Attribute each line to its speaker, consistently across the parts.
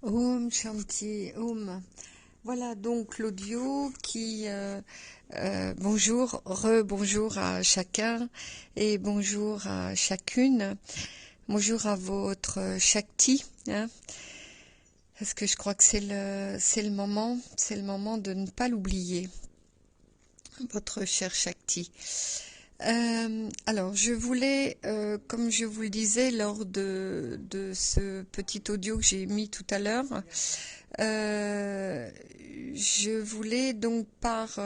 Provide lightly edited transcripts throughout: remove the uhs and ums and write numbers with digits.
Speaker 1: Om Shanti Om. Voilà donc l'audio qui bonjour, rebonjour à chacun et bonjour à chacune. Bonjour à votre Shakti, hein, parce que je crois que c'est le moment de ne pas l'oublier, votre cher Shakti. Alors, je voulais, comme je vous le disais lors de ce petit audio que j'ai mis tout à l'heure, je voulais donc par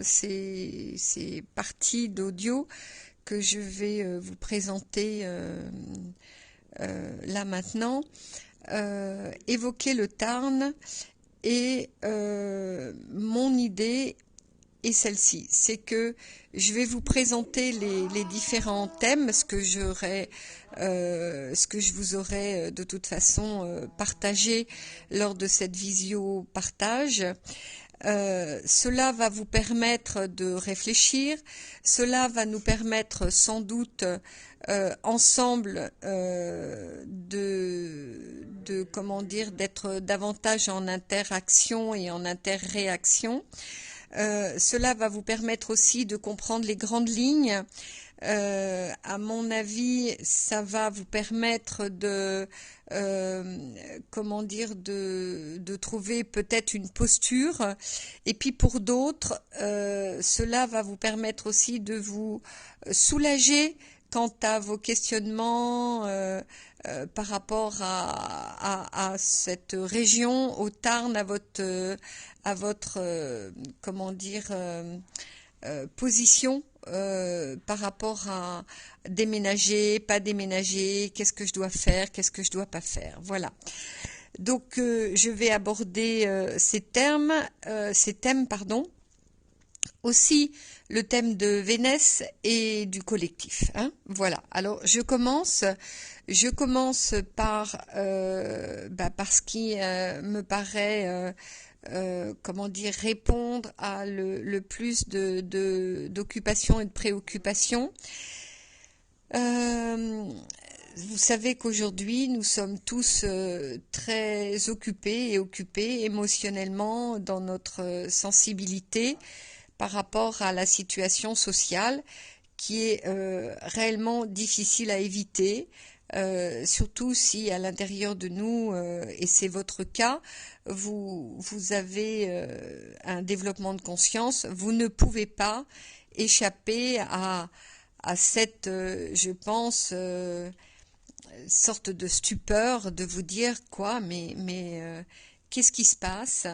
Speaker 1: ces parties d'audio que je vais vous présenter là maintenant, évoquer le Tarn et mon idée est celle-ci, c'est que je vais vous présenter les différents thèmes, ce que je vous aurais de toute façon partagé lors de cette visio partage. Cela va vous permettre de réfléchir, cela va nous permettre sans doute ensemble comment dire, d'être davantage en interaction et en interréaction. Cela va vous permettre aussi de comprendre les grandes lignes. À mon avis, ça va vous permettre comment dire, de trouver peut-être une posture. Et puis pour d'autres, cela va vous permettre aussi de vous soulager quant à vos questionnements par rapport à cette région, au Tarn, à votre comment dire, position par rapport à déménager, pas déménager, qu'est-ce que je dois faire, qu'est-ce que je dois pas faire. Voilà. Donc je vais aborder ces thèmes, pardon. Aussi le thème de Vénès et du collectif. Hein, voilà. Alors je commence par ce qui me paraît comment dire, répondre à le plus d'occupations et de préoccupations. Vous savez qu'aujourd'hui, nous sommes tous très occupés émotionnellement dans notre sensibilité par rapport à la situation sociale qui est réellement difficile à éviter. Surtout si à l'intérieur de nous, et c'est votre cas, vous avez un développement de conscience, vous ne pouvez pas échapper à cette, je pense, sorte de stupeur de vous dire quoi, mais qu'est-ce qui se passe,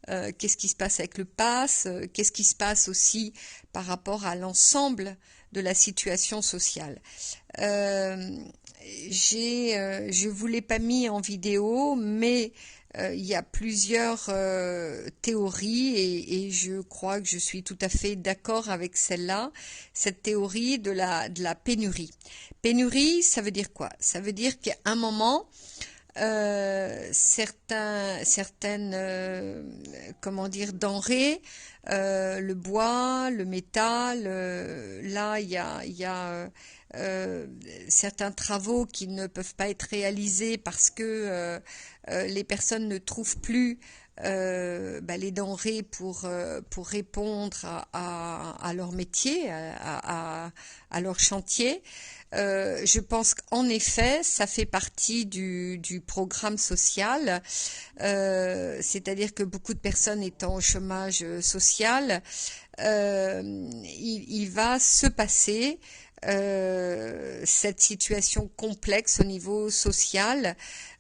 Speaker 1: qu'est-ce qui se passe avec le pass, qu'est-ce qui se passe aussi par rapport à l'ensemble de la situation sociale. Je vous l'ai pas mis en vidéo, mais il y a plusieurs théories et je crois que je suis tout à fait d'accord avec celle-là, cette théorie de la pénurie. Pénurie, ça veut dire quoi? Ça veut dire qu'à un moment, certaines comment dire, denrées, le bois, le métal, là il y a certains travaux qui ne peuvent pas être réalisés parce que les personnes ne trouvent plus les denrées pour répondre à leur métier, à leur chantier. Je pense qu'en effet, ça fait partie du programme social, c'est-à-dire que beaucoup de personnes étant au chômage social, il va se passer cette situation complexe au niveau social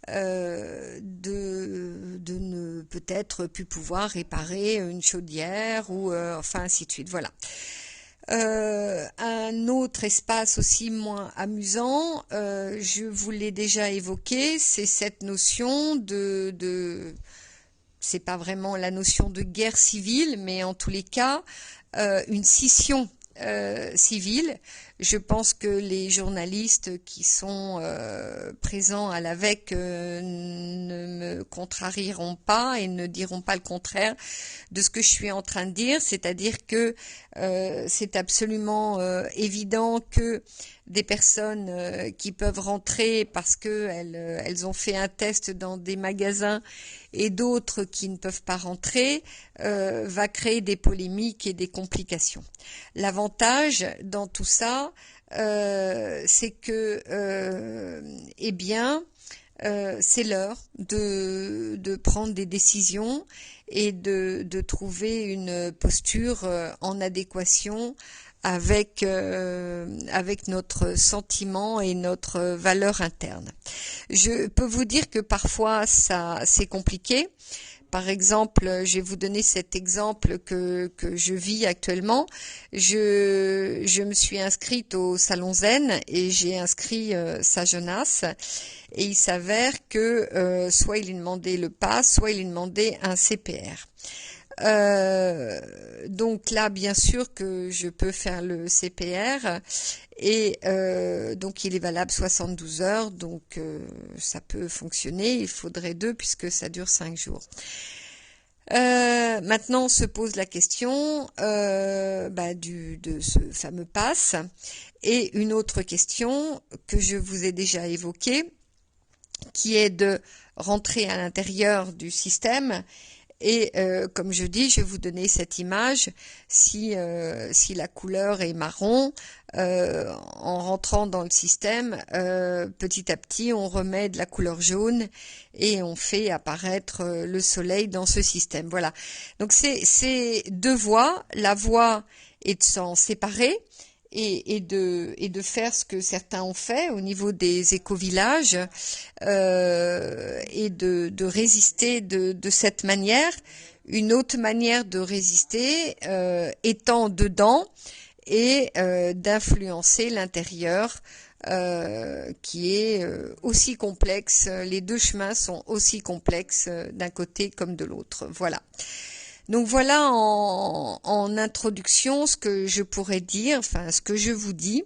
Speaker 1: de ne peut-être plus pouvoir réparer une chaudière ou enfin ainsi de suite. Voilà. Un autre espace aussi moins amusant, je vous l'ai déjà évoqué, c'est cette notion c'est pas vraiment la notion de guerre civile, mais en tous les cas, une scission civile. Je pense que les journalistes qui sont présents à l'AVEC ne me contrarieront pas et ne diront pas le contraire de ce que je suis en train de dire, c'est-à-dire que c'est absolument évident que des personnes qui peuvent rentrer parce que elles ont fait un test dans des magasins et d'autres qui ne peuvent pas rentrer va créer des polémiques et des complications. L'avantage dans tout ça, c'est que eh bien c'est l'heure de prendre des décisions et de trouver une posture en adéquation avec notre sentiment et notre valeur interne. Je peux vous dire que parfois ça c'est compliqué. Par exemple, je vais vous donner cet exemple que je vis actuellement. Je me suis inscrite au Salon Zen et j'ai inscrit sa jeunesse. Et il s'avère que soit il lui demandait le pass, soit il lui demandait un CPR. Donc là, bien sûr que je peux faire le CPR et donc il est valable 72 heures, donc ça peut fonctionner. Il faudrait 2 puisque ça dure 5 jours. Maintenant, on se pose la question de ce fameux pass et une autre question que je vous ai déjà évoquée, qui est de rentrer à l'intérieur du système. Et comme je dis, je vais vous donner cette image. Si la couleur est marron, en rentrant dans le système, petit à petit, on remet de la couleur jaune et on fait apparaître le soleil dans ce système. Voilà. Donc c'est 2 voies. La voie est de s'en séparer et de faire ce que certains ont fait au niveau des éco-villages et de résister de cette manière. Une autre manière de résister étant dedans et d'influencer l'intérieur qui est aussi complexe. Les 2 chemins sont aussi complexes d'un côté comme de l'autre. Voilà. Donc voilà en introduction ce que je pourrais dire, enfin ce que je vous dis.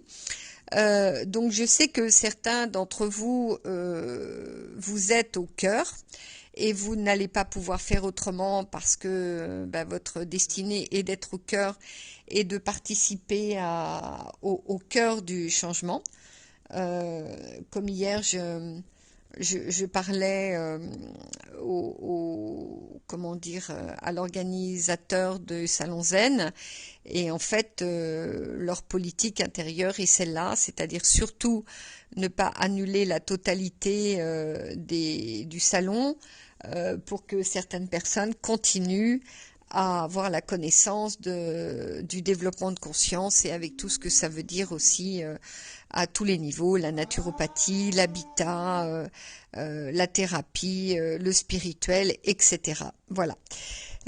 Speaker 1: Donc je sais que certains d'entre vous, vous êtes au cœur et vous n'allez pas pouvoir faire autrement parce que votre destinée est d'être au cœur et de participer au cœur du changement. Comme hier, je parlais à l'organisateur de Salon Zen et en fait leur politique intérieure est celle-là, c'est-à-dire surtout ne pas annuler la totalité du salon pour que certaines personnes continuent à avoir la connaissance du développement de conscience et avec tout ce que ça veut dire aussi à tous les niveaux, la naturopathie, l'habitat, la thérapie, le spirituel, etc. Voilà.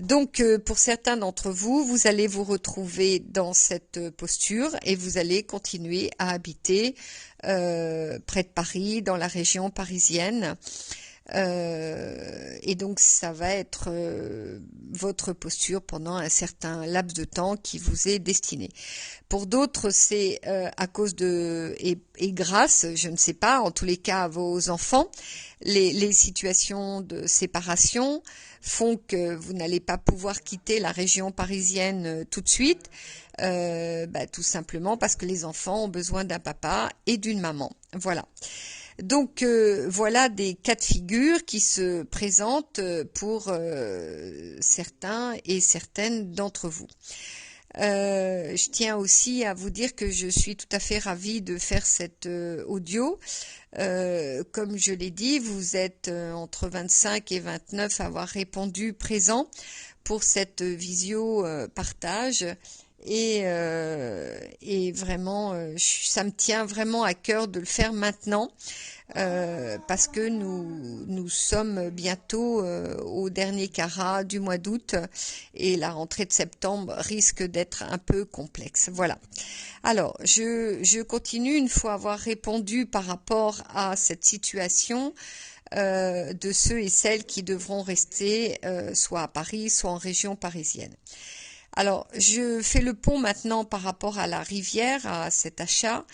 Speaker 1: Donc pour certains d'entre vous, vous allez vous retrouver dans cette posture et vous allez continuer à habiter près de Paris, dans la région parisienne. Et donc ça va être votre posture pendant un certain laps de temps qui vous est destiné. Pour d'autres, c'est à cause et grâce, je ne sais pas, en tous les cas à vos enfants, les situations de séparation font que vous n'allez pas pouvoir quitter la région parisienne tout de suite, tout simplement parce que les enfants ont besoin d'un papa et d'une maman. Voilà. Donc voilà des cas de figure qui se présentent pour certains et certaines d'entre vous. Je tiens aussi à vous dire que je suis tout à fait ravie de faire cet audio. Comme je l'ai dit, vous êtes entre 25 et 29 à avoir répondu présent pour cette visio partage. Et vraiment, ça me tient vraiment à cœur de le faire maintenant parce que nous sommes bientôt au dernier carat du mois d'août et la rentrée de septembre risque d'être un peu complexe. Voilà. Alors, je continue une fois avoir répondu par rapport à cette situation de ceux et celles qui devront rester soit à Paris, soit en région parisienne. Alors, je fais le pont maintenant par rapport à la rivière, à cet achat.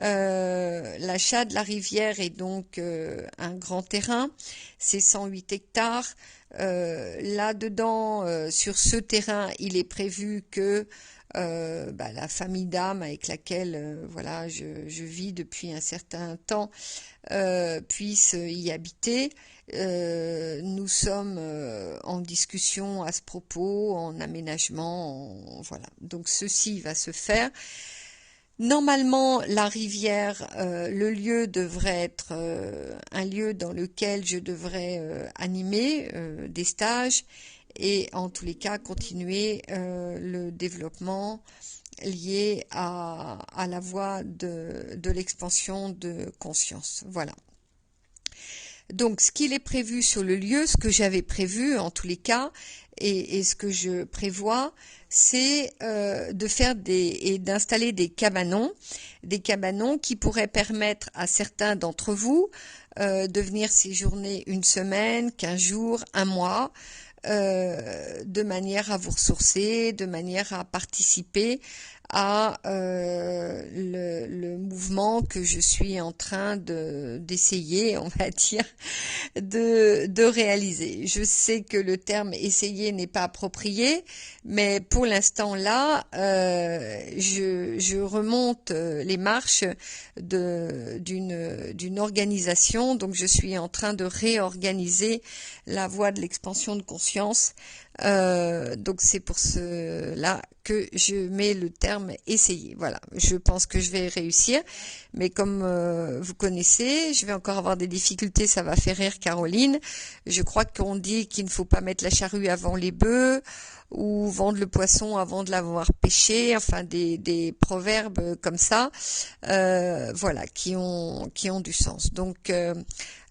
Speaker 1: L'achat de la rivière est donc un grand terrain, c'est 108 hectares. Là-dedans, sur ce terrain, il est prévu que la famille d'âme avec laquelle voilà, je vis depuis un certain temps puisse y habiter. Nous sommes en discussion à ce propos, en aménagement, voilà. Donc ceci va se faire. Normalement, la rivière, le lieu devrait être un lieu dans lequel je devrais animer des stages et en tous les cas continuer le développement lié à la voie de l'expansion de conscience. Voilà. Donc, ce qu'il est prévu sur le lieu, ce que j'avais prévu en tous les cas, et ce que je prévois, c'est de faire et d'installer des cabanons qui pourraient permettre à certains d'entre vous de venir séjourner une semaine, 15 jours, un mois, de manière à vous ressourcer, de manière à participer à le mouvement que je suis en train d'essayer, on va dire, de réaliser. Je sais que le terme essayer n'est pas approprié, mais pour l'instant là, je remonte les marches d'une organisation, donc je suis en train de réorganiser la voie de l'expansion de conscience. Donc c'est pour cela que je mets le terme essayer. Voilà, je pense que je vais réussir, mais comme vous connaissez, je vais encore avoir des difficultés, ça va faire rire Caroline. Je crois qu'on dit qu'il ne faut pas mettre la charrue avant les bœufs ou vendre le poisson avant de l'avoir pêché, enfin des proverbes comme ça, voilà, qui ont du sens. Donc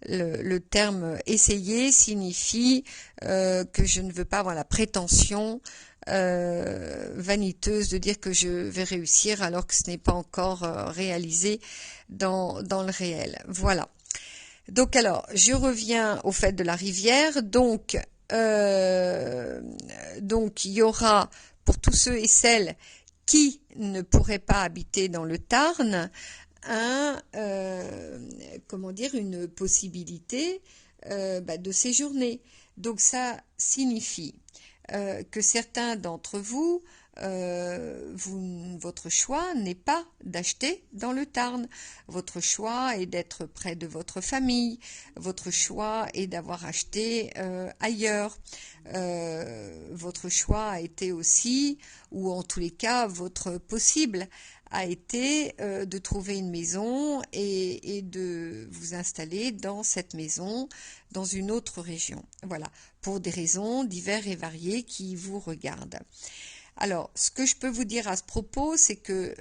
Speaker 1: le terme essayer signifie que je ne veux pas avoir la prétention vaniteuse de dire que je vais réussir alors que ce n'est pas encore réalisé dans le réel. Voilà. Donc alors, je reviens au fait de la rivière. Donc il y aura pour tous ceux et celles qui ne pourraient pas habiter dans le Tarn une possibilité de séjourner. Donc ça signifie que certains d'entre vous, votre choix n'est pas d'acheter dans le Tarn. Votre choix est d'être près de votre famille. Votre choix est d'avoir acheté ailleurs. Votre choix a été aussi, ou en tous les cas, votre possible a été de trouver une maison et de vous installer dans cette maison, dans une autre région. Voilà, pour des raisons diverses et variées qui vous regardent. Alors, ce que je peux vous dire à ce propos, c'est que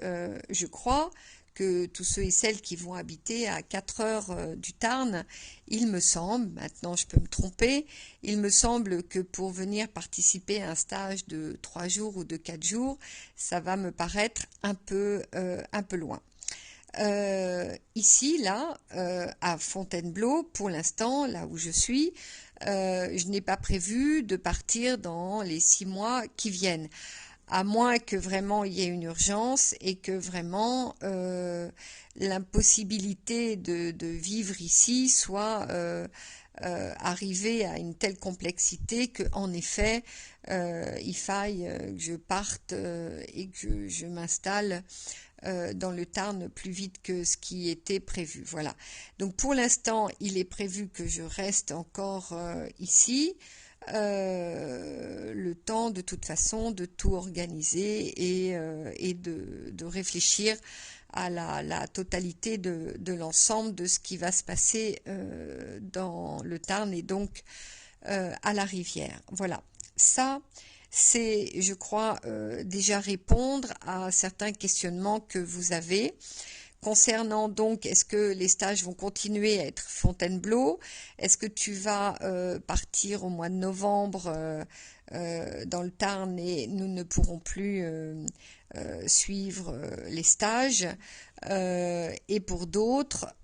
Speaker 1: je crois que tous ceux et celles qui vont habiter à 4 heures du Tarn, il me semble, maintenant je peux me tromper, il me semble que pour venir participer à un stage de 3 jours ou de 4 jours, ça va me paraître un peu loin. Ici, là, à Fontainebleau, pour l'instant, là où je suis, je n'ai pas prévu de partir dans les 6 mois qui viennent, à moins que vraiment il y ait une urgence et que vraiment l'impossibilité de vivre ici soit arrivée à une telle complexité qu'en effet il faille que je parte et que je m'installe dans le Tarn plus vite que ce qui était prévu. Voilà. Donc pour l'instant, il est prévu que je reste encore ici. Le temps de toute façon de tout organiser et de réfléchir à la totalité de l'ensemble de ce qui va se passer dans le Tarn et donc à la rivière. Voilà, ça c'est, je crois, déjà répondre à certains questionnements que vous avez. Concernant donc, est-ce que les stages vont continuer à être Fontainebleau? Est-ce que tu vas partir au mois de novembre dans le Tarn et nous ne pourrons plus suivre les stages? Et pour d'autres,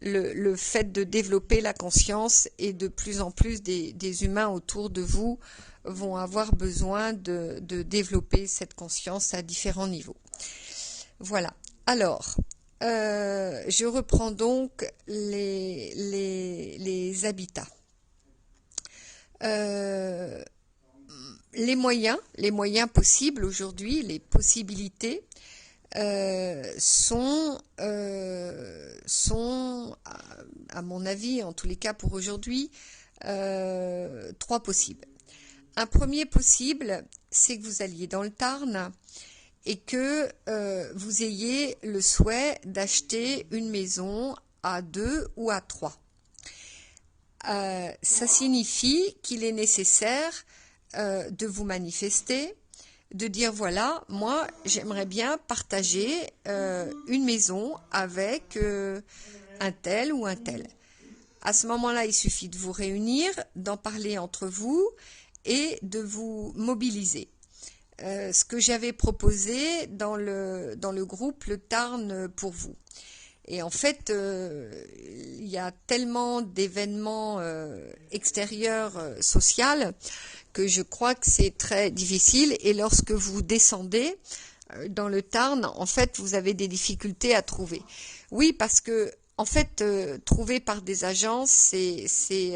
Speaker 1: le fait de développer la conscience, et de plus en plus des humains autour de vous vont avoir besoin de développer cette conscience à différents niveaux. Voilà. Alors, je reprends donc les habitats. Les moyens possibles aujourd'hui, les possibilités sont à mon avis, en tous les cas pour aujourd'hui, trois possibles. Un premier possible, c'est que vous alliez dans le Tarn et que vous ayez le souhait d'acheter une maison à 2 ou à 3. Ça signifie qu'il est nécessaire de vous manifester, de dire voilà, moi j'aimerais bien partager une maison avec un tel ou un tel. À ce moment-là, il suffit de vous réunir, d'en parler entre vous et de vous mobiliser. Ce que j'avais proposé dans le groupe Le Tarn pour vous. Et en fait, il y a tellement d'événements extérieurs sociaux que je crois que c'est très difficile. Et lorsque vous descendez dans le Tarn, en fait, vous avez des difficultés à trouver. Oui, parce que en fait, trouver par des agences, c'est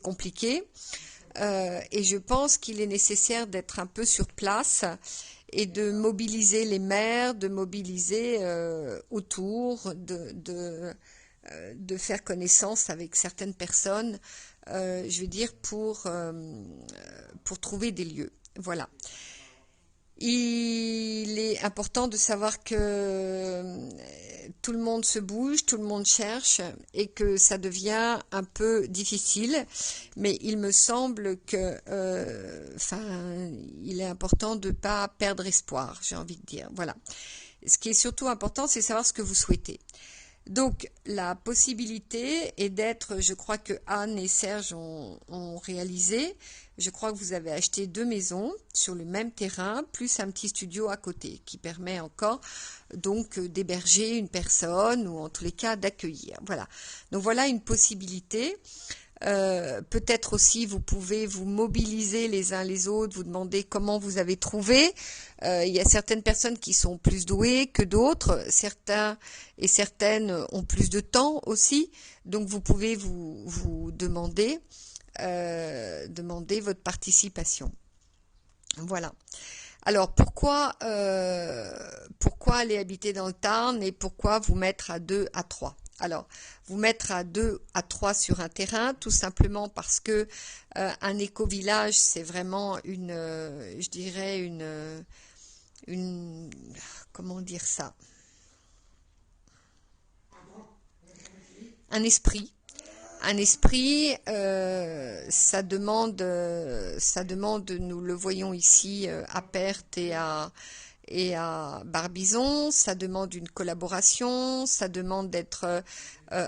Speaker 1: compliqué. Et je pense qu'il est nécessaire d'être un peu sur place et de mobiliser les maires, de mobiliser autour, de faire connaissance avec certaines personnes, je veux dire, pour trouver des lieux. Voilà. Il est important de savoir que tout le monde se bouge, tout le monde cherche et que ça devient un peu difficile. Mais il me semble que, il est important de ne pas perdre espoir, j'ai envie de dire. Voilà. Ce qui est surtout important, c'est savoir ce que vous souhaitez. Donc, la possibilité est d'être, je crois que Anne et Serge ont réalisé, je crois que vous avez acheté 2 maisons sur le même terrain, plus un petit studio à côté, qui permet encore donc d'héberger une personne, ou en tous les cas d'accueillir. Voilà. Donc voilà une possibilité. Peut-être aussi vous pouvez vous mobiliser les uns les autres, vous demander comment vous avez trouvé. Il y a certaines personnes qui sont plus douées que d'autres, certains et certaines ont plus de temps aussi, donc vous pouvez vous demander votre participation. Voilà. Alors pourquoi aller habiter dans le Tarn et pourquoi vous mettre à 2 à 3? Alors, vous mettre à 2 à 3 sur un terrain, tout simplement parce que un éco-village, c'est vraiment je dirais comment dire ça? Un esprit. Un esprit, ça demande, nous le voyons ici à Perthes et à Barbizon, ça demande une collaboration, ça demande d'être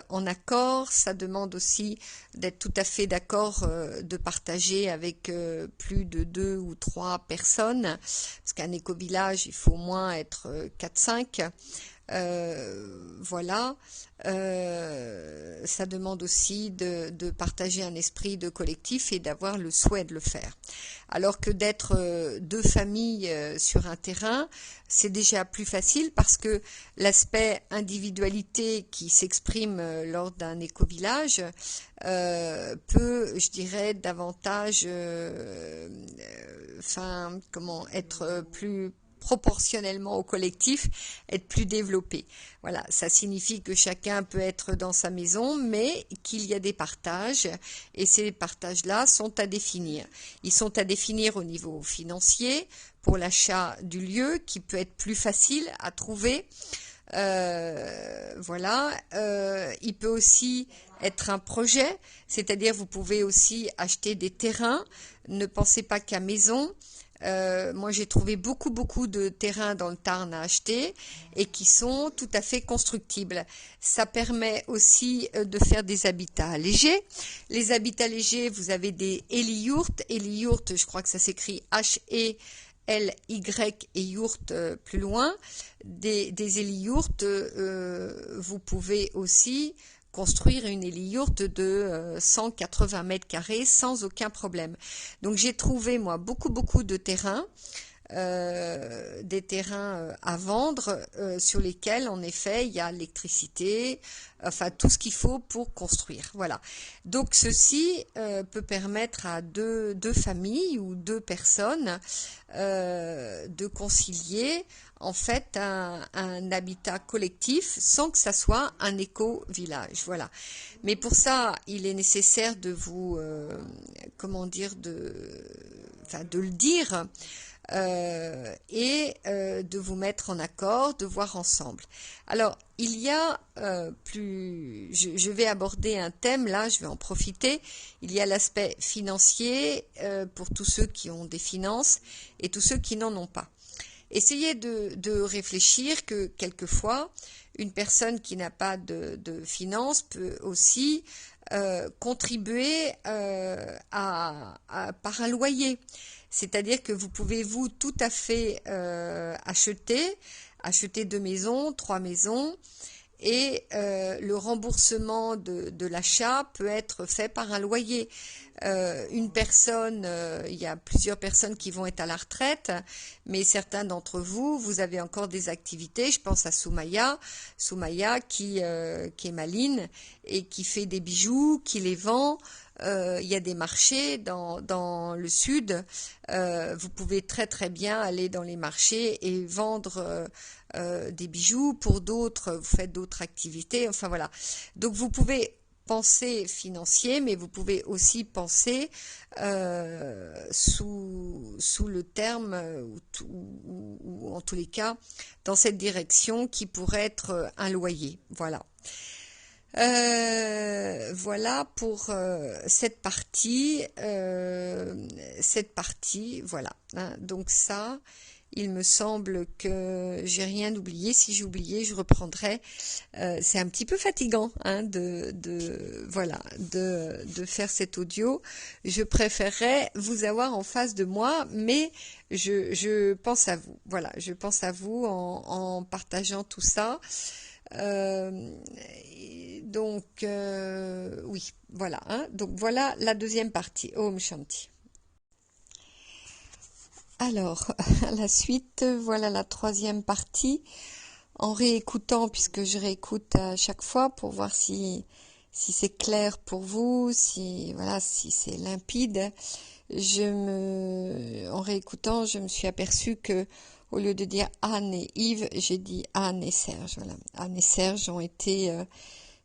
Speaker 1: en accord, ça demande aussi d'être tout à fait d'accord de partager avec plus de 2 ou 3 personnes, parce qu'un éco-village, il faut au moins être 4-5. Voilà. Ça demande aussi de partager un esprit de collectif et d'avoir le souhait de le faire. Alors que d'être 2 familles sur un terrain, c'est déjà plus facile parce que l'aspect individualité qui s'exprime lors d'un éco-village peut, je dirais, davantage être plus proportionnellement au collectif, être plus développé. Voilà, ça signifie que chacun peut être dans sa maison, mais qu'il y a des partages, et ces partages-là sont à définir. Ils sont à définir au niveau financier, pour l'achat du lieu, qui peut être plus facile à trouver. Voilà, il peut aussi être un projet, c'est-à-dire vous pouvez aussi acheter des terrains. Ne pensez pas qu'à maison. Moi, j'ai trouvé beaucoup de terrains dans le Tarn à acheter et qui sont tout à fait constructibles. Ça permet aussi de faire des habitats légers. Les habitats légers, vous avez des Heli-yurts. Heli-yurt, je crois que ça s'écrit H-E L-Y et yourte plus loin. Des héliyourtes, vous pouvez aussi construire une héliyourte de 180 mètres carrés sans aucun problème. Donc j'ai trouvé moi beaucoup de terrains, des terrains à vendre sur lesquels en effet il y a l'électricité, enfin tout ce qu'il faut pour construire. Voilà. Donc ceci peut permettre à deux familles ou deux personnes de concilier en fait un habitat collectif sans que ça soit un éco-village. Voilà. Mais pour ça, il est nécessaire de vous, comment dire, de le dire. Et de vous mettre en accord, de voir ensemble. Alors, il y a je vais aborder un thème, là, je vais en profiter. Il y a l'aspect financier pour tous ceux qui ont des finances et tous ceux qui n'en ont pas. Essayez de réfléchir que quelquefois, une personne qui n'a pas de finances peut aussi contribuer par un loyer. C'est-à-dire que vous pouvez vous tout à fait acheter 2 maisons, 3 maisons, et le remboursement de l'achat peut être fait par un loyer. Une personne, il y a plusieurs personnes qui vont être à la retraite, mais certains d'entre vous, vous avez encore des activités. Je pense à Soumaya qui est maline et qui fait des bijoux, qui les vend. Il y a des marchés dans le sud. Vous pouvez très bien aller dans les marchés et vendre des bijoux. Pour d'autres, vous faites d'autres activités. Enfin voilà. Donc vous pouvez penser financier, mais vous pouvez aussi penser sous le terme ou en tous les cas dans cette direction qui pourrait être un loyer. Voilà. Voilà pour cette partie, voilà. Hein. Donc ça, il me semble que j'ai rien oublié. Si j'ai oublié, je reprendrai. C'est un petit peu fatigant hein, de faire cet audio. Je préférerais vous avoir en face de moi, mais je pense à vous. Voilà, je pense à vous en partageant tout ça. Oui, voilà. Hein. Donc voilà la deuxième partie. Om Shanti. Alors, à la suite, voilà la troisième partie. En réécoutant, puisque je réécoute à chaque fois pour voir si c'est clair pour vous, si c'est limpide. En réécoutant, je me suis aperçue que au lieu de dire Anne et Yves, j'ai dit Anne et Serge. Voilà. Anne et Serge ont été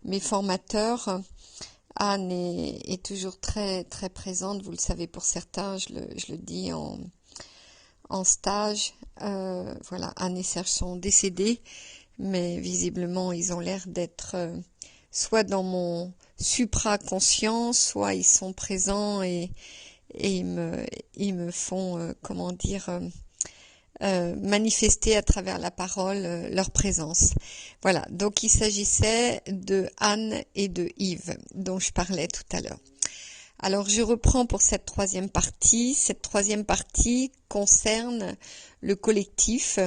Speaker 1: mes formateurs. Anne est toujours très présente, vous le savez pour certains, je le dis en stage. Voilà, Anne et Serge sont décédés, mais visiblement ils ont l'air d'être soit dans mon supraconscient, soit ils sont présents et ils me font manifester à travers la parole leur présence. Voilà, donc il s'agissait de Anne et de Yves dont je parlais tout à l'heure. Alors je reprends pour cette troisième partie. Cette troisième partie concerne le collectif,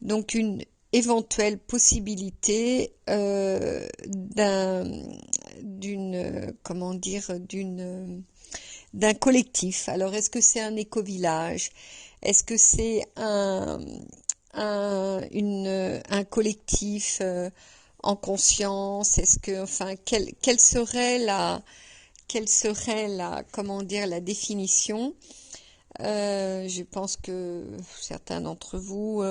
Speaker 1: donc une éventuelle possibilité d'un collectif. Alors est-ce que c'est un éco-village? Est-ce que c'est un collectif en conscience? Est-ce que, quelle serait la définition? Je pense que certains d'entre vous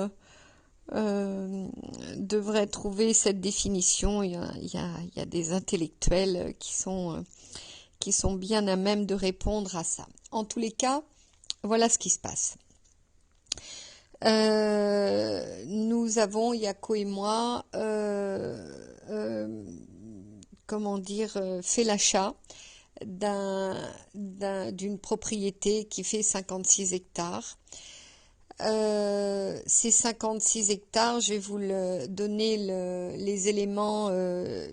Speaker 1: devraient trouver cette définition. Il y a des intellectuels qui sont bien à même de répondre à ça. En tous les cas, voilà ce qui se passe. Nous avons, Yako et moi, fait l'achat d'une propriété qui fait 56 hectares. Ces 56 hectares, je vais vous donner les éléments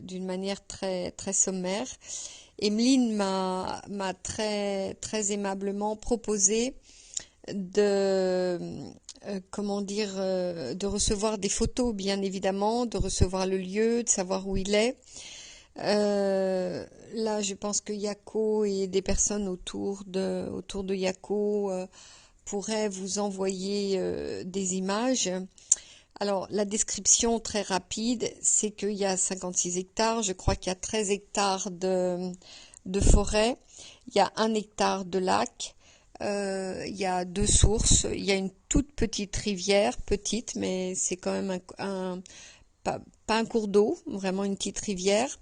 Speaker 1: d'une manière très sommaire. Emeline m'a très aimablement proposé de comment dire, de recevoir des photos, bien évidemment, de recevoir le lieu, de savoir où il est. Là, je pense que Yako et des personnes autour de Yako pourraient vous envoyer des images. Alors, la description très rapide, c'est qu'il y a 56 hectares. Je crois qu'il y a 13 hectares de forêt. Il y a 1 hectare de lac. Il y a 2 sources. Il y a une toute petite rivière, petite, mais c'est quand même pas un cours d'eau, vraiment une petite rivière.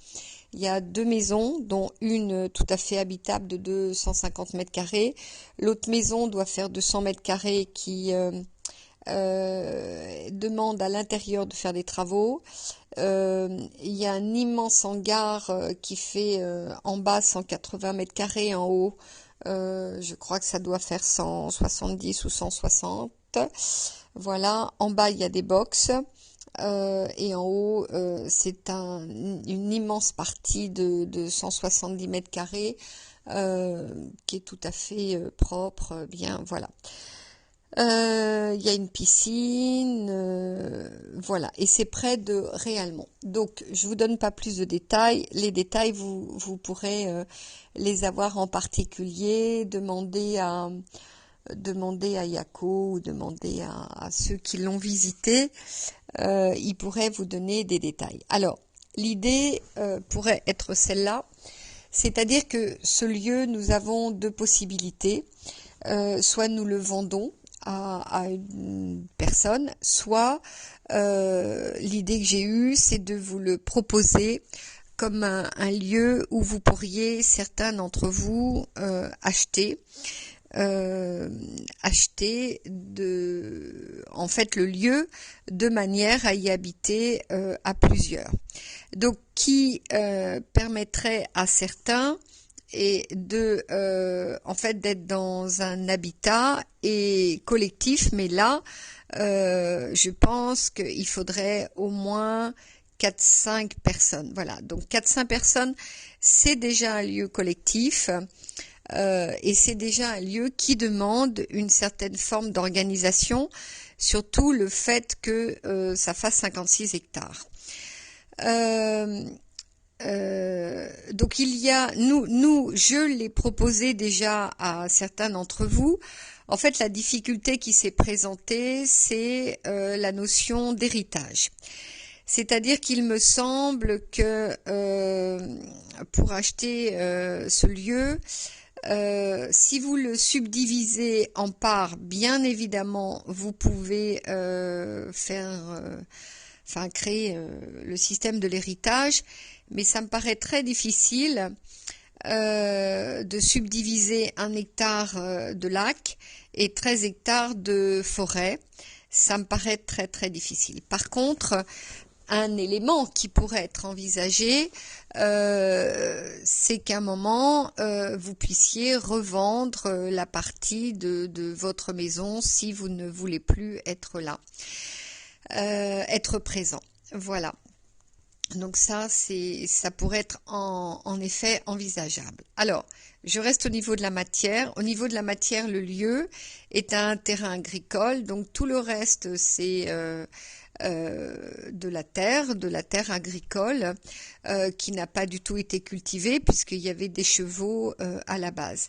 Speaker 1: Il y a 2 maisons, dont une tout à fait habitable de 250 mètres carrés. L'autre maison doit faire 200 mètres carrés qui demande à l'intérieur de faire des travaux. Il y a un immense hangar qui fait en bas 180 mètres carrés, en haut je crois que ça doit faire 170 ou 160. Voilà, en bas il y a des box et en haut c'est une immense partie de 170 mètres carrés qui est tout à fait propre, bien, voilà. Il y a une piscine, voilà, et c'est près de Réalmont. Donc, je vous donne pas plus de détails. Les détails, vous pourrez les avoir en particulier, demander à Yako ou demander à ceux qui l'ont visité. Ils pourraient vous donner des détails. Alors, l'idée pourrait être celle-là, c'est-à-dire que ce lieu, nous avons 2 possibilités. Soit nous le vendons à une personne, soit l'idée que j'ai eue, c'est de vous le proposer comme un lieu où vous pourriez, certains d'entre vous, acheter en fait le lieu de manière à y habiter à plusieurs. Donc qui permettrait à certains et en fait d'être dans un habitat et collectif, mais là je pense qu'il faudrait au moins 4-5 personnes. Voilà, donc 4-5 personnes, c'est déjà un lieu collectif et c'est déjà un lieu qui demande une certaine forme d'organisation, surtout le fait que ça fasse 56 hectares. Donc il y a, je l'ai proposé déjà à certains d'entre vous. En fait, la difficulté qui s'est présentée, c'est la notion d'héritage. C'est-à-dire qu'il me semble que pour acheter ce lieu, si vous le subdivisez en parts, bien évidemment, vous pouvez créer le système de l'héritage, mais ça me paraît très difficile de subdiviser 1 hectare de lac et 13 hectares de forêt. Ça me paraît très très difficile. Par contre, un élément qui pourrait être envisagé, c'est qu'à un moment, vous puissiez revendre la partie de votre maison si vous ne voulez plus être là, être présent. Voilà. Donc ça pourrait être en effet envisageable. Alors, je reste au niveau de la matière. Au niveau de la matière, le lieu est un terrain agricole, donc tout le reste c'est de la terre agricole qui n'a pas du tout été cultivée puisqu'il y avait des chevaux à la base.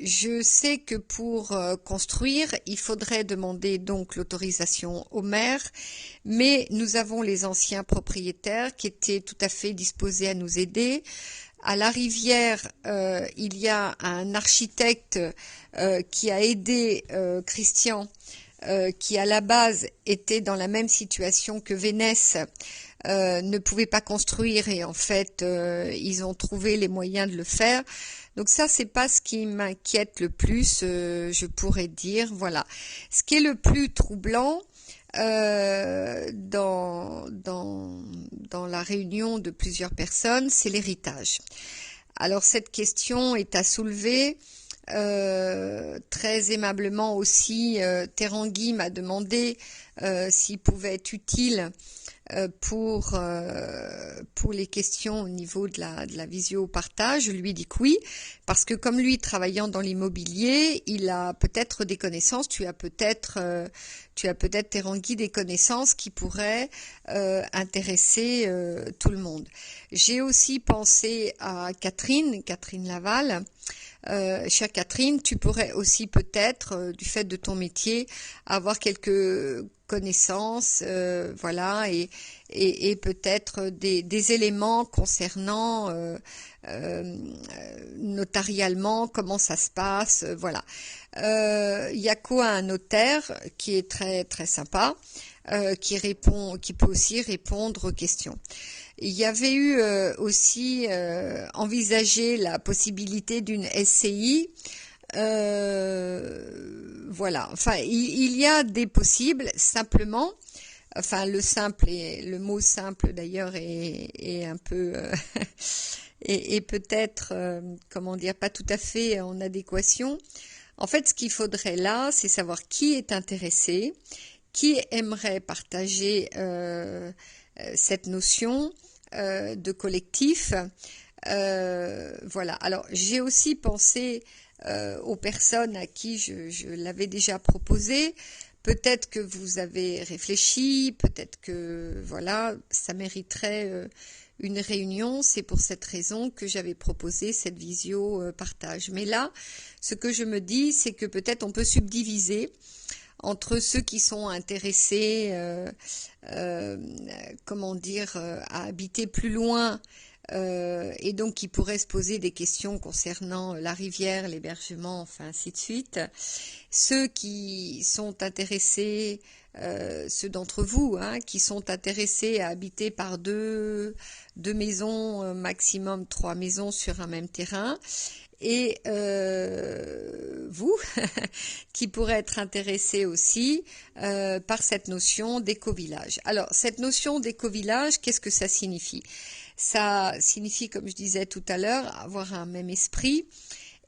Speaker 1: Je sais que pour construire, il faudrait demander donc l'autorisation au maire, mais nous avons les anciens propriétaires qui étaient tout à fait disposés à nous aider. À la rivière, il y a un architecte qui a aidé Christian, qui à la base était dans la même situation que Vénès, ne pouvait pas construire et en fait ils ont trouvé les moyens de le faire. Donc ça, c'est pas ce qui m'inquiète le plus, je pourrais dire. Voilà. Ce qui est le plus troublant dans la réunion de plusieurs personnes, c'est l'héritage. Alors cette question est à soulever. Très aimablement aussi, Terangui m'a demandé s'il pouvait être utile pour les questions au niveau de la visio-partage. Je lui dis que oui, parce que comme lui, travaillant dans l'immobilier, il a peut-être des connaissances, tu as peut-être Terangui, des connaissances qui pourraient intéresser tout le monde. J'ai aussi pensé à Catherine Laval. Chère Catherine, tu pourrais aussi peut-être, du fait de ton métier, avoir quelques connaissances, voilà, et peut-être des éléments concernant notarialement comment ça se passe, voilà. Yako a un notaire qui est très très sympa, qui peut aussi répondre aux questions. Il y avait eu aussi envisagé la possibilité d'une SCI. Voilà. Enfin, il y a des possibles. Simplement, enfin, le mot simple d'ailleurs est un peu et peut-être comment dire, pas tout à fait en adéquation. En fait, ce qu'il faudrait là, c'est savoir qui est intéressé, qui aimerait partager cette notion de collectif. Voilà. Alors, j'ai aussi pensé aux personnes à qui je l'avais déjà proposé. Peut-être que vous avez réfléchi, peut-être que voilà, ça mériterait une réunion. C'est pour cette raison que j'avais proposé cette visio partage. Mais là, ce que je me dis, c'est que peut-être on peut subdiviser entre ceux qui sont intéressés, comment dire, à habiter plus loin et donc qui pourraient se poser des questions concernant la rivière, l'hébergement, enfin ainsi de suite. Ceux qui sont intéressés, ceux d'entre vous qui sont intéressés à habiter par deux maisons, maximum 3 maisons sur un même terrain, et vous qui pourrez être intéressés aussi par cette notion d'éco-village. Alors cette notion d'éco-village, qu'est-ce que ça signifie? Ça signifie, comme je disais tout à l'heure, avoir un même esprit.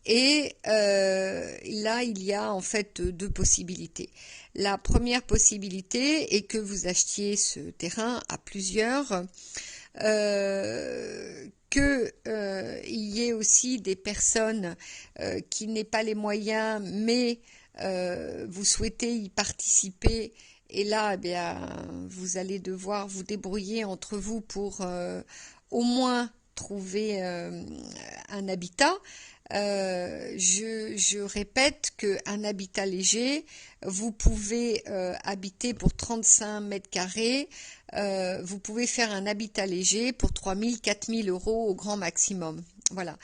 Speaker 1: Et là, il y a en fait deux possibilités. La première possibilité est que vous achetiez ce terrain à plusieurs, qu'il y ait aussi des personnes qui n'aient pas les moyens, mais vous souhaitez y participer. Et là, eh bien, vous allez devoir vous débrouiller entre vous pour au moins trouver un habitat. Je répète qu'un habitat léger, vous pouvez habiter pour 35 mètres carrés, vous pouvez faire un habitat léger pour 3 000, 4 000 euros au grand maximum. Voilà.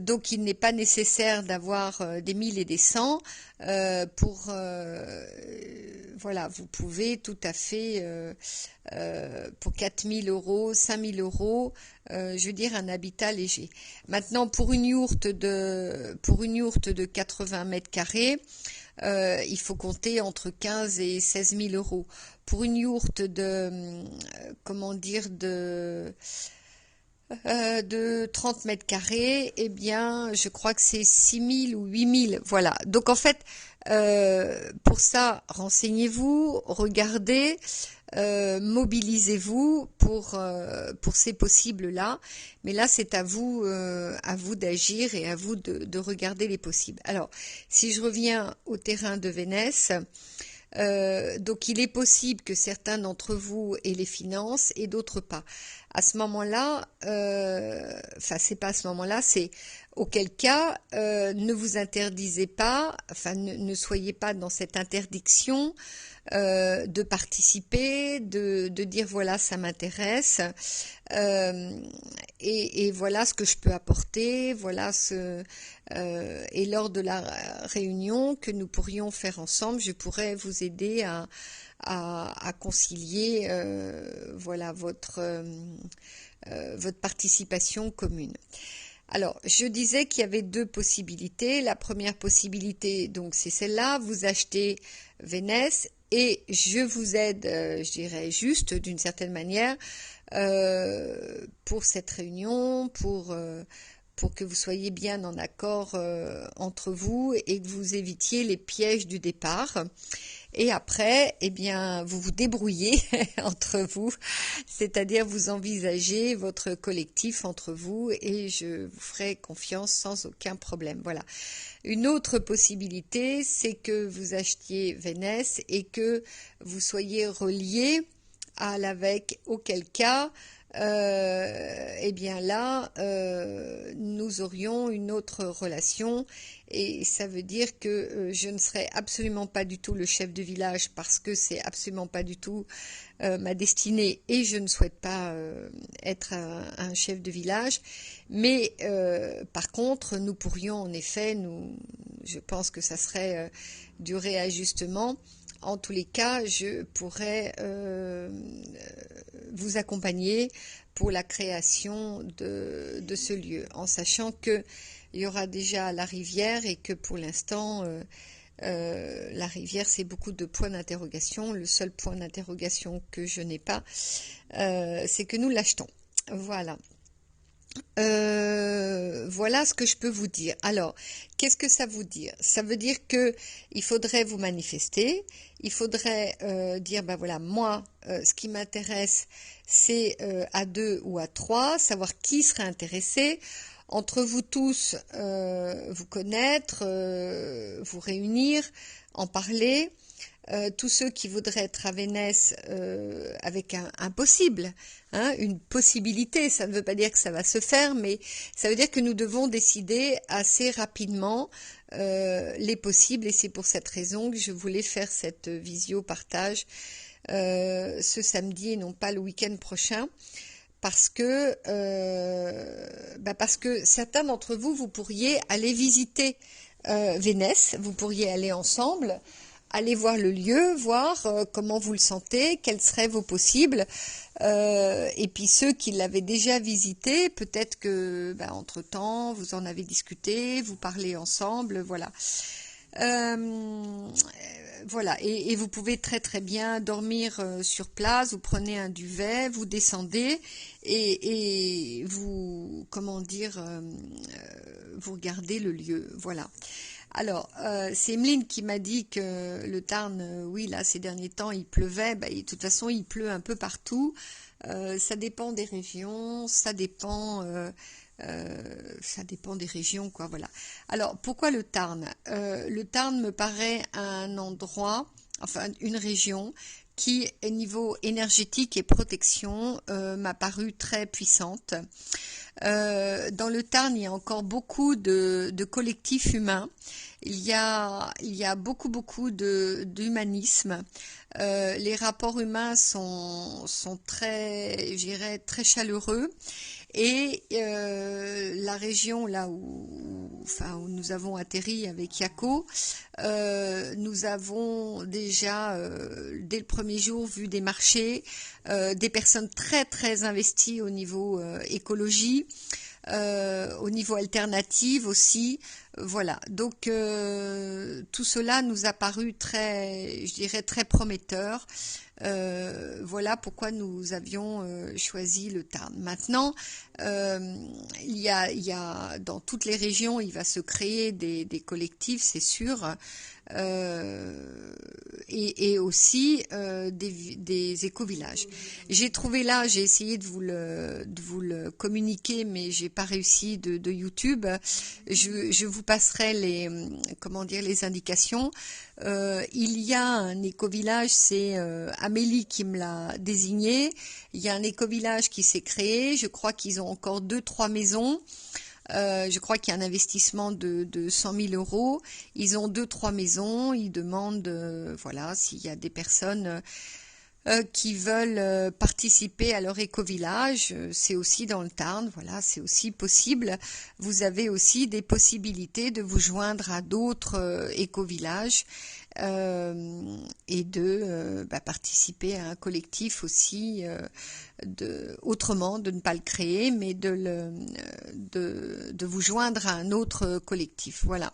Speaker 1: Donc il n'est pas nécessaire d'avoir des 1000 et des 100 voilà, vous pouvez tout à fait pour 4 000 euros, 5 000 euros, je veux dire un habitat léger. Maintenant pour une yourte de 80 mètres carrés, il faut compter entre 15 et 16 000 euros. Pour une yourte de 30 mètres carrés, eh bien, je crois que c'est 6 000 ou 8 000. Voilà. Donc, en fait, pour ça, renseignez-vous, regardez, mobilisez-vous pour ces possibles-là. Mais là, c'est à vous d'agir et à vous de regarder les possibles. Alors, si je reviens au terrain de Vénès, donc il est possible que certains d'entre vous aient les finances et d'autres pas. À ce moment-là, c'est pas à ce moment-là, c'est auquel cas ne vous interdisez pas, enfin ne soyez pas dans cette interdiction de participer, de dire voilà ça m'intéresse et voilà ce que je peux apporter, voilà et lors de la réunion que nous pourrions faire ensemble, je pourrais vous aider à concilier voilà votre participation commune. Alors, je disais qu'il y avait deux possibilités. La première possibilité, donc, c'est celle-là. Vous achetez Vénès et je vous aide, je dirais juste d'une certaine manière, pour cette réunion, pour que vous soyez bien en accord entre vous et que vous évitiez les pièges du départ. Et après, eh bien, vous vous débrouillez entre vous, c'est-à-dire vous envisagez votre collectif entre vous et je vous ferai confiance sans aucun problème. Voilà. Une autre possibilité, c'est que vous achetiez Vénès et que vous soyez relié à l'AVEC, auquel cas, eh bien là, nous aurions une autre relation et ça veut dire que je ne serai absolument pas du tout le chef de village parce que c'est absolument pas du tout ma destinée et je ne souhaite pas être un chef de village. Mais par contre, nous pourrions en effet, je pense que ça serait du réajustement. En tous les cas, je pourrais vous accompagner pour la création de ce lieu, en sachant qu'il y aura déjà la rivière et que pour l'instant, la rivière, c'est beaucoup de points d'interrogation. Le seul point d'interrogation que je n'ai pas, c'est que nous l'achetons. Voilà. Voilà ce que je peux vous dire. Alors, qu'est-ce que ça veut dire? Ça veut dire que il faudrait vous manifester, il faudrait dire, ben voilà, moi, ce qui m'intéresse, c'est à 2 ou à 3, savoir qui serait intéressé, entre vous tous, vous connaître, vous réunir, en parler. Tous ceux qui voudraient être à Vénès avec un possible, hein, une possibilité, ça ne veut pas dire que ça va se faire, mais ça veut dire que nous devons décider assez rapidement les possibles et c'est pour cette raison que je voulais faire cette visio partage ce samedi et non pas le week-end prochain. Parce que certains d'entre vous, vous pourriez aller visiter Vénès, vous pourriez aller ensemble, aller voir le lieu, voir comment vous le sentez, quels seraient vos possibles. Et puis ceux qui l'avaient déjà visité, peut-être que entre-temps, vous en avez discuté, vous parlez ensemble, voilà. Voilà, et vous pouvez très très bien dormir sur place, vous prenez un duvet, vous descendez et vous, comment dire, vous regardez le lieu, voilà. Alors, c'est Emeline qui m'a dit que le Tarn, oui, là, ces derniers temps, il pleuvait. De toute façon, il pleut un peu partout. Ça dépend des régions, ça dépend des régions, quoi, voilà. Alors, pourquoi le Tarn? Le Tarn me paraît un endroit, enfin, une région qui, au niveau énergétique et protection, m'a paru très puissante. Dans le Tarn, il y a encore beaucoup de collectifs humains. Il y a beaucoup d'humanisme. Les rapports humains sont très, je dirais, très chaleureux. Et la région là où nous avons atterri avec Yako, nous avons déjà dès le premier jour vu des marchés, des personnes très très investies au niveau écologie, au niveau alternative aussi. Voilà, donc tout cela nous a paru très, je dirais, très prometteur. Voilà pourquoi nous avions choisi le Tarn. Maintenant, il y a dans toutes les régions, il va se créer des collectifs, c'est sûr, et aussi des éco-villages. J'ai trouvé là, j'ai essayé de vous le communiquer, mais j'ai pas réussi de YouTube. Je vous passerai les indications. Il y a un éco-village, c'est Amélie qui me l'a désigné. Il y a un éco-village qui s'est créé. Je crois qu'ils ont encore 2-3 maisons. Je crois qu'il y a un investissement de 100 000 euros. Ils ont 2-3 maisons. Ils demandent, voilà, s'il y a des personnes qui veulent participer à leur éco-village. C'est aussi dans le Tarn, voilà, c'est aussi possible. Vous avez aussi des possibilités de vous joindre à d'autres éco-villages et de participer à un collectif aussi, autrement, de ne pas le créer, mais de vous joindre à un autre collectif. Voilà.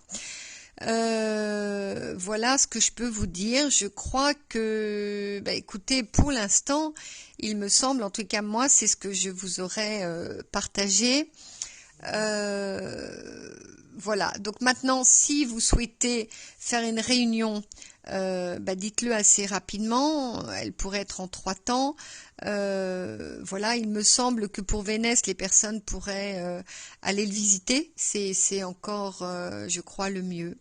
Speaker 1: Voilà ce que je peux vous dire. Je crois que, écoutez, pour l'instant, il me semble, en tout cas moi, c'est ce que je vous aurais partagé. Voilà, donc maintenant, si vous souhaitez faire une réunion, dites-le assez rapidement, elle pourrait être en 3 temps. Voilà, il me semble que pour Vénès, les personnes pourraient aller le visiter, c'est encore, je crois, le mieux.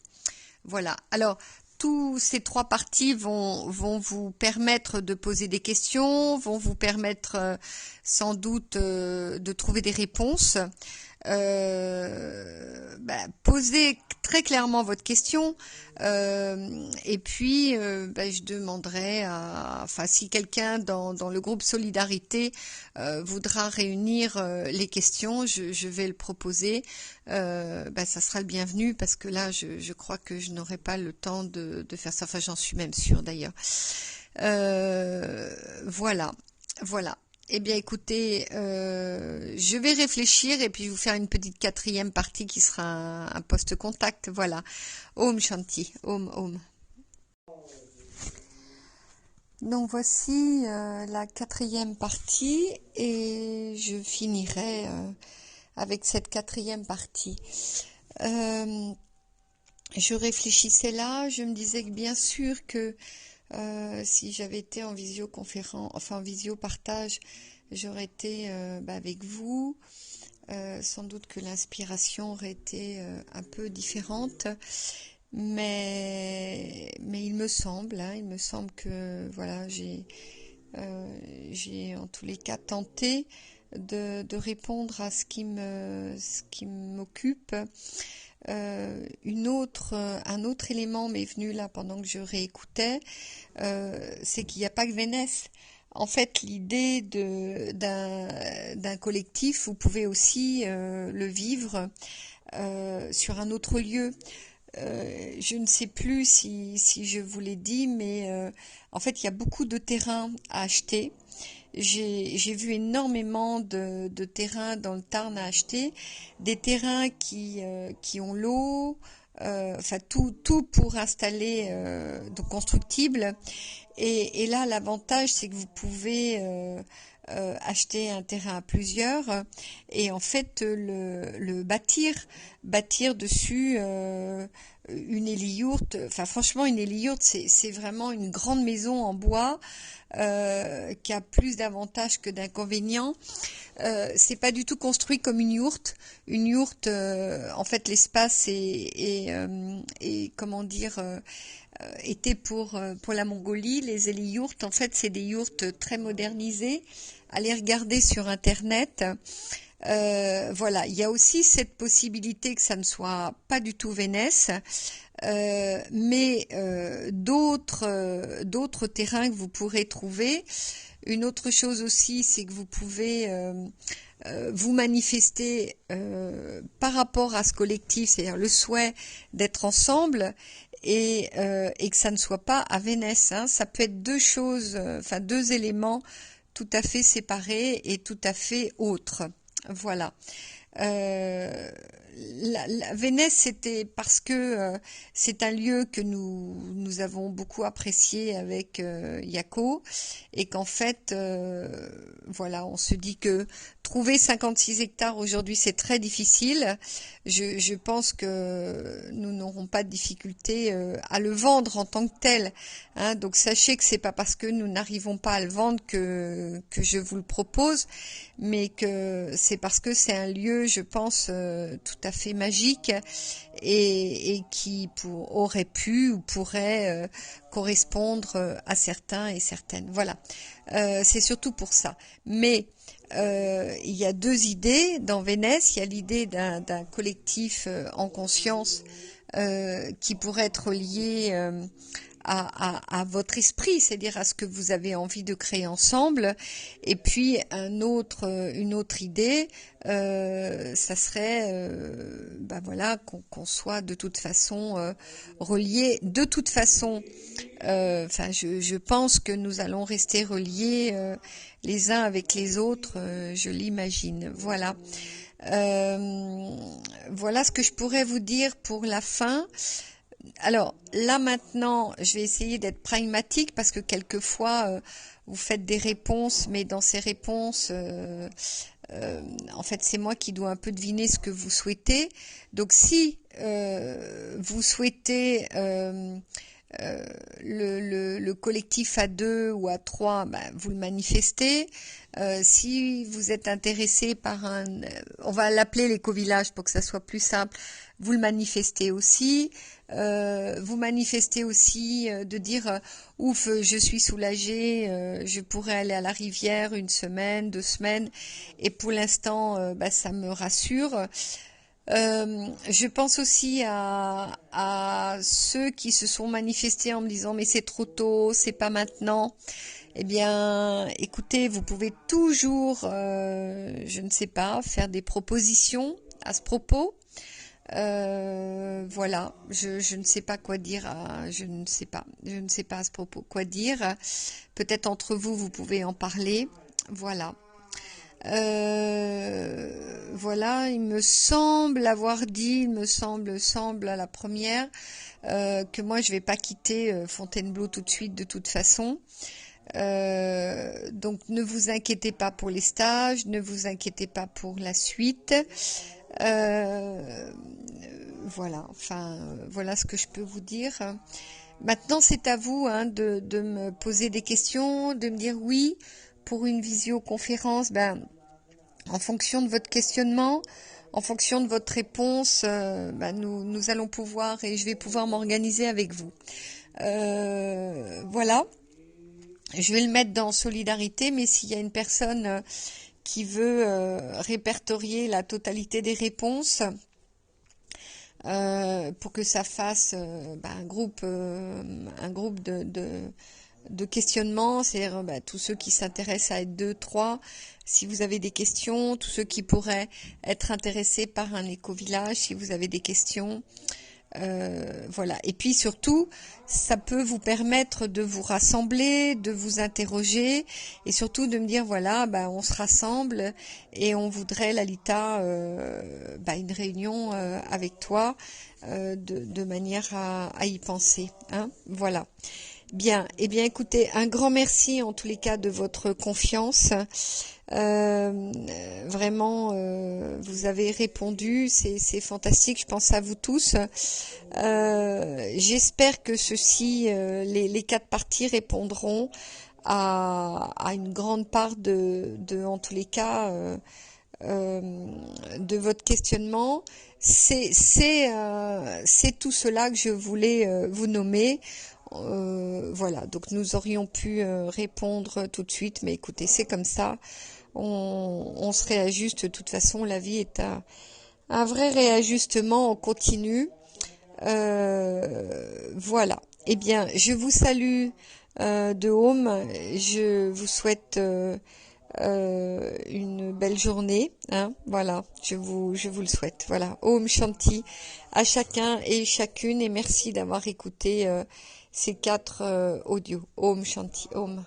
Speaker 1: Voilà, alors tous ces 3 parties vont vous permettre de poser des questions, vont vous permettre sans doute de trouver des réponses. Posez très clairement votre question et puis je demanderai enfin si quelqu'un dans le groupe Solidarité voudra réunir les questions, je vais le proposer. Ça sera le bienvenu parce que là je crois que je n'aurai pas le temps de faire ça, enfin j'en suis même sûre d'ailleurs. Voilà. Eh bien, écoutez, je vais réfléchir et puis vous faire une petite 4e partie qui sera un post-contact. Voilà. Om Shanti. Om Om. Donc voici la 4e partie et je finirai avec cette 4e partie. Je réfléchissais là, je me disais que bien sûr que si j'avais été en visioconférence, enfin en visiopartage, j'aurais été avec vous. Sans doute que l'inspiration aurait été un peu différente, mais il me semble que voilà, j'ai en tous les cas tenté de répondre à ce qui m'occupe. Un autre élément m'est venu là pendant que je réécoutais, c'est qu'il n'y a pas que Vénès. En fait, l'idée d'un collectif, vous pouvez aussi le vivre sur un autre lieu. Je ne sais plus si je vous l'ai dit, mais en fait, il y a beaucoup de terrains à acheter. J'ai vu énormément de terrains dans le Tarn à acheter, des terrains qui ont l'eau, enfin tout pour installer donc constructible. Et là, l'avantage, c'est que vous pouvez acheter un terrain à plusieurs et en fait le bâtir dessus une héliyourte. Enfin, franchement, une héliyourte, c'est vraiment une grande maison en bois qui a plus d'avantages que d'inconvénients. C'est pas du tout construit comme une yourte. Une yourte, en fait, l'espace est comment dire, était pour la Mongolie. Les héliyourtes, en fait, c'est des yourtes très modernisées. Allez regarder sur Internet. Voilà, il y a aussi cette possibilité que ça ne soit pas du tout Vénès, mais d'autres terrains que vous pourrez trouver. Une autre chose aussi, c'est que vous pouvez vous manifester par rapport à ce collectif, c'est-à-dire le souhait d'être ensemble et que ça ne soit pas à Vénès. Hein. Ça peut être deux choses, enfin deux éléments tout à fait séparés et tout à fait autres. Voilà. La Vénès, c'était parce que c'est un lieu que nous avons beaucoup apprécié avec Yako et qu'en fait, voilà, on se dit que trouver 56 hectares aujourd'hui, c'est très difficile. Je pense que nous n'aurons pas de difficulté à le vendre en tant que tel. Hein. Donc sachez que c'est pas parce que nous n'arrivons pas à le vendre que je vous le propose, mais que c'est parce que c'est un lieu, je pense, tout à fait magique et qui aurait pu ou pourrait correspondre à certains et certaines. Voilà, c'est surtout pour ça. Mais il y a deux idées dans Vénès. Il y a l'idée d'un collectif en conscience qui pourrait être lié à votre esprit, c'est-à-dire à ce que vous avez envie de créer ensemble. Et puis une autre idée, ça serait, voilà, qu'on soit de toute façon reliés. De toute façon, enfin, je pense que nous allons rester reliés les uns avec les autres. Je l'imagine. Voilà. Voilà ce que je pourrais vous dire pour la fin. Alors là maintenant, je vais essayer d'être pragmatique parce que quelquefois vous faites des réponses, mais dans ces réponses, en fait, c'est moi qui dois un peu deviner ce que vous souhaitez. Donc, si vous souhaitez le collectif à 2 ou à 3, ben, vous le manifestez. Si vous êtes intéressé par on va l'appeler l'éco-village pour que ça soit plus simple, vous le manifestez aussi. Vous manifestez aussi de dire ouf, je suis soulagée, je pourrais aller à la rivière 1 semaine, 2 semaines, et pour l'instant, bah, ça me rassure. Je pense aussi à ceux qui se sont manifestés en me disant mais c'est trop tôt, c'est pas maintenant. Eh bien, écoutez, vous pouvez toujours, je ne sais pas, faire des propositions à ce propos. Voilà, je ne sais pas quoi dire, je ne sais pas à ce propos quoi dire. Peut-être entre vous, vous pouvez en parler. Voilà. Voilà, il me semble avoir dit, il me semble à la première, que moi je vais pas quitter Fontainebleau tout de suite de toute façon. Donc ne vous inquiétez pas pour les stages, ne vous inquiétez pas pour la suite. Voilà, enfin voilà ce que je peux vous dire. Maintenant c'est à vous hein, de me poser des questions, de me dire oui pour une visioconférence, ben en fonction de votre questionnement, en fonction de votre réponse, ben nous allons pouvoir et je vais pouvoir m'organiser avec vous. Voilà. Je vais le mettre dans solidarité, mais s'il y a une personne qui veut répertorier la totalité des réponses pour que ça fasse un groupe de questionnement, c'est-à-dire tous ceux qui s'intéressent à être 2, 3, si vous avez des questions, tous ceux qui pourraient être intéressés par un éco-village, si vous avez des questions. Voilà. Et puis surtout, ça peut vous permettre de vous rassembler, de vous interroger et surtout de me dire voilà, on se rassemble et on voudrait Lalita une réunion avec toi de manière à y penser. Hein, voilà. Bien, eh bien écoutez, un grand merci en tous les cas de votre confiance. Vraiment, vous avez répondu, c'est fantastique, je pense à vous tous. J'espère que ceux-ci, les 4 parties répondront à une grande part en tous les cas, de votre questionnement. C'est tout cela que je voulais vous nommer. Voilà, donc nous aurions pu répondre tout de suite, mais écoutez, c'est comme ça. On se réajuste. De toute façon, la vie est un vrai réajustement en continu. Voilà. Eh bien, je vous salue de home. Je vous souhaite une belle journée. Hein, voilà, je vous le souhaite. Voilà. Om Shanti à chacun et chacune et merci d'avoir écouté ces 4 audios. Om Shanti. Om.